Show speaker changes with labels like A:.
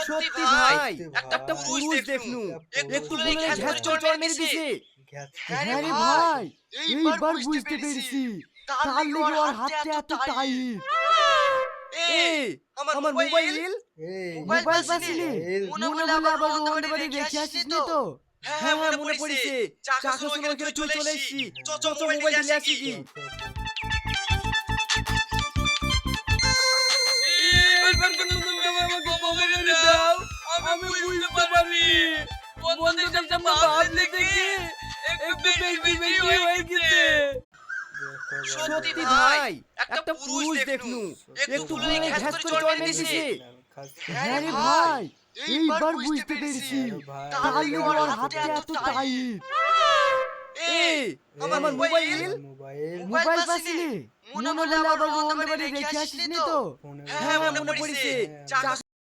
A: সত্যি ভাই একটা পুরুষ দেখনু একটু বলে ঘ্যাচ করে চড় মেরে দিছে।
B: হ্যাঁ রে ভাই, এইবার বুঝতে পেরেছি তার লেগে ওর হাতটা এত টাইট।
A: এই আমার মোবাইল
B: মোবাইল পাসনি? মনে বলে আবার রোহনদের বাড়ি রেখে আসিস নি তো?
A: হ্যাঁ হ্যাঁ মনে পড়েছে চাকা শুনে ওখানে তুই চলে এসেছি চ মোবাইল নিয়ে আসি কি। এবার কিন্তু তুমি আমাকে ক্ষমা করে দাও, আমি বুঝতে পারিনি বন্ধুদের সামনে ভাবলে দেখি একটু বেশি হয়ে গেছে। সত্যি ভাই একটা পুরুষ দেখনু একটু বলে ঘ্যাচ করে চড় মেরে দিছে।
B: হ্যাঁ রে ভাই, এইবার বুঝতে পেরেছি তার লেগে ওর হাতটা এত টাইট।
A: এই আমার মোবাইল
B: মোবাইল পাসনি? মনে বলে আবার রোহনদের বাড়ি রেখে আসিস নি তো?
A: হ্যাঁ হ্যাঁ মনে পড়েছে চাকা